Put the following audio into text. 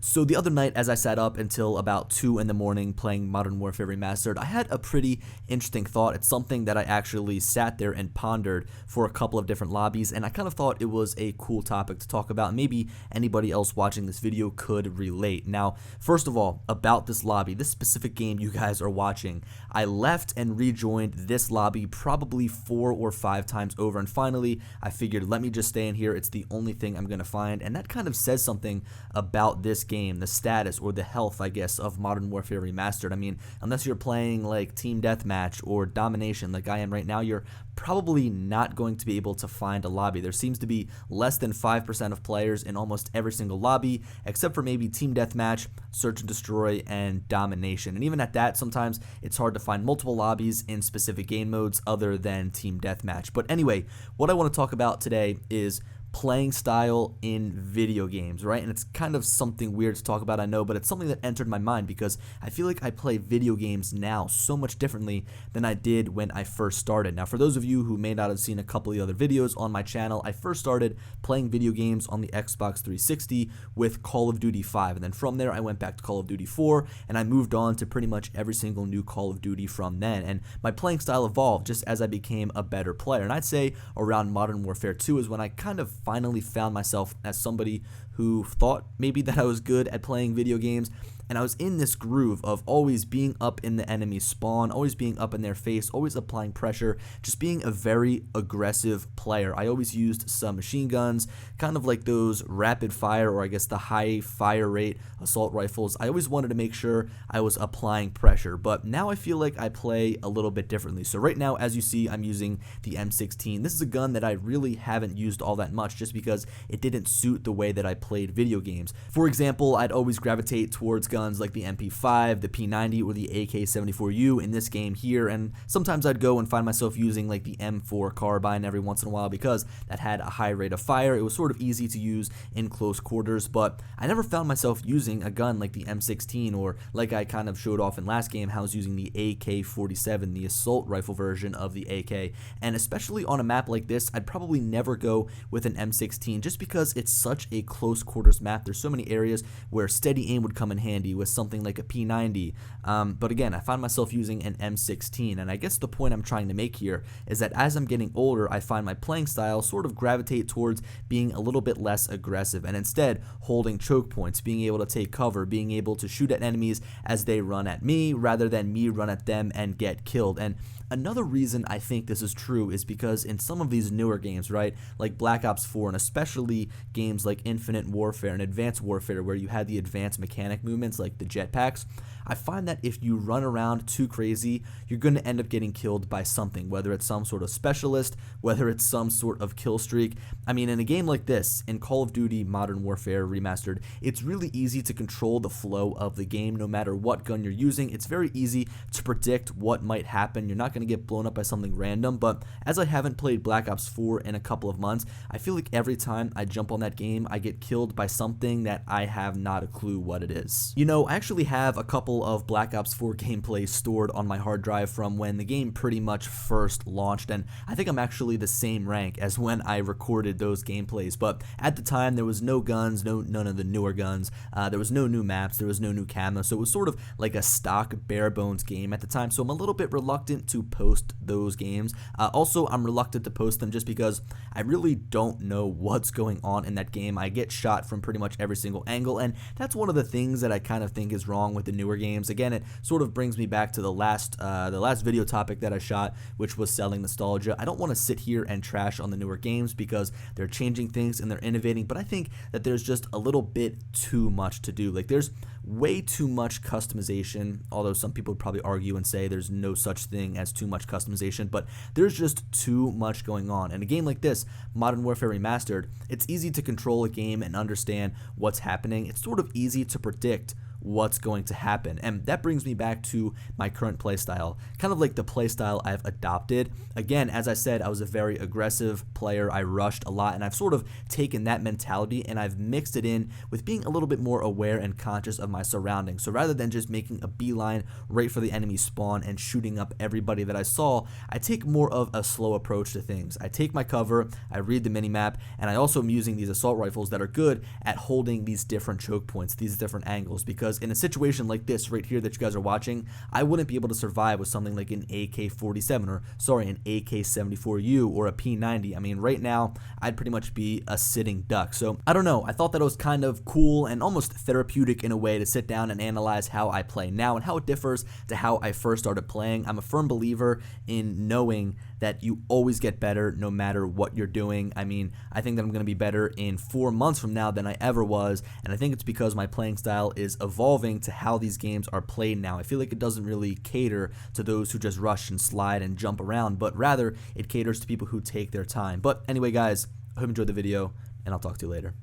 So the other night, as I sat up until about 2 in the morning playing Modern Warfare Remastered, I had a pretty interesting thought. It's something that I actually sat there and pondered for a couple of different lobbies, and I kind of thought it was a cool topic to talk about. Maybe anybody else watching this video could relate. Now, first of all, about this lobby, this specific game you guys are watching, I left and rejoined this lobby probably 4 or 5 times over, and finally I figured, let me just stay in here. It's the only thing I'm going to find, and that kind of says something about this game, the status or the health, I guess, of Modern Warfare Remastered. I mean, unless you're playing like Team Deathmatch or Domination like I am right now, you're probably not going to be able to find a lobby. There seems to be less than 5% of players in almost every single lobby, except for maybe Team Deathmatch, Search and Destroy, and Domination. And even at that, sometimes it's hard to find multiple lobbies in specific game modes other than Team Deathmatch. But anyway, what I want to talk about today is playing style in video games, right? And it's kind of something weird to talk about, I know, but it's something that entered my mind because I feel like I play video games now so much differently than I did when I first started. Now, for those of you who may not have seen a couple of the other videos on my channel, I first started playing video games on the Xbox 360 with Call of Duty 5, and then from there I went back to Call of Duty 4, and I moved on to pretty much every single new Call of Duty from then, and my playing style evolved just as I became a better player. And I'd say around Modern Warfare 2 is when I kind of finally found myself as somebody who thought maybe that I was good at playing video games, and I was in this groove of always being up in the enemy spawn, always being up in their face, always applying pressure, just being a very aggressive player. I always used some machine guns, kind of like those rapid fire, or I guess the high fire rate assault rifles. I always wanted to make sure I was applying pressure, but now I feel like I play a little bit differently. So right now, as you see, I'm using the M16. This is a gun that I really haven't used all that much just because it didn't suit the way that I played video games. For example, I'd always gravitate towards guns like the MP5, the P90, or the AK-74U in this game here, and sometimes I'd go and find myself using like the M4 carbine every once in a while because that had a high rate of fire. It was sort of easy to use in close quarters, but I never found myself using a gun like the M16, or like I kind of showed off in last game how I was using the AK-47, the assault rifle version of the AK, and especially on a map like this, I'd probably never go with an M16 just because it's such a close quarters map. There's so many areas where steady aim would come in handy with something like a P90, but again, I find myself using an M16, and I guess the point I'm trying to make here is that as I'm getting older, I find my playing style sort of gravitate towards being a little bit less aggressive, and instead holding choke points, being able to take cover, being able to shoot at enemies as they run at me rather than me run at them and get killed. And another reason I think this is true is because in some of these newer games, right, like Black Ops 4, and especially games like Infinite Warfare and Advanced Warfare, where you had the advanced mechanic movements like the jetpacks, I find that if you run around too crazy, you're going to end up getting killed by something, whether it's some sort of specialist, whether it's some sort of kill streak. I mean, in a game like this, in Call of Duty Modern Warfare Remastered, it's really easy to control the flow of the game no matter what gun you're using. It's very easy to predict what might happen. You're not going to get blown up by something random, but as I haven't played Black Ops 4 in a couple of months, I feel like every time I jump on that game, I get killed by something that I have not a clue what it is. You know, I actually have a couple of Black Ops 4 gameplays stored on my hard drive from when the game pretty much first launched, and I think I'm actually the same rank as when I recorded those gameplays, but at the time there was no guns, none of the newer guns, there was no new maps, there was no new camo, so it was sort of like a stock bare bones game at the time, so I'm a little bit reluctant to post those games. Also, I'm reluctant to post them just because I really don't know what's going on in that game. I get shot from pretty much every single angle, and that's one of the things that I kind of think is wrong with the newer games. Again, it sort of brings me back to the last video topic that I shot, which was selling nostalgia. I don't want to sit here and trash on the newer games because they're changing things and they're innovating, but I think that there's just a little bit too much to do. Like, there's way too much customization, although some people would probably argue and say there's no such thing as too much customization, but there's just too much going on. And a game like this, Modern Warfare Remastered, it's easy to control a game and understand what's happening. It's sort of easy to predict what's going to happen. And that brings me back to my current playstyle, kind of like the playstyle I've adopted. Again, as I said, I was a very aggressive player. I rushed a lot, and I've sort of taken that mentality and I've mixed it in with being a little bit more aware and conscious of my surroundings. So rather than just making a beeline right for the enemy spawn and shooting up everybody that I saw, I take more of a slow approach to things. I take my cover, I read the minimap, and I also am using these assault rifles that are good at holding these different choke points, these different angles, because in a situation like this right here that you guys are watching, I wouldn't be able to survive with something like an AK-47 or, sorry, an AK-74U or a P90. I mean, right now, I'd pretty much be a sitting duck. So, I don't know, I thought that it was kind of cool and almost therapeutic in a way to sit down and analyze how I play now and how it differs to how I first started playing. I'm a firm believer in knowing that you always get better no matter what you're doing. I mean, I think that I'm going to be better in 4 months from now than I ever was, and I think it's because my playing style is evolving to how these games are played now. I feel like it doesn't really cater to those who just rush and slide and jump around, but rather it caters to people who take their time. But anyway, guys, I hope you enjoyed the video, and I'll talk to you later.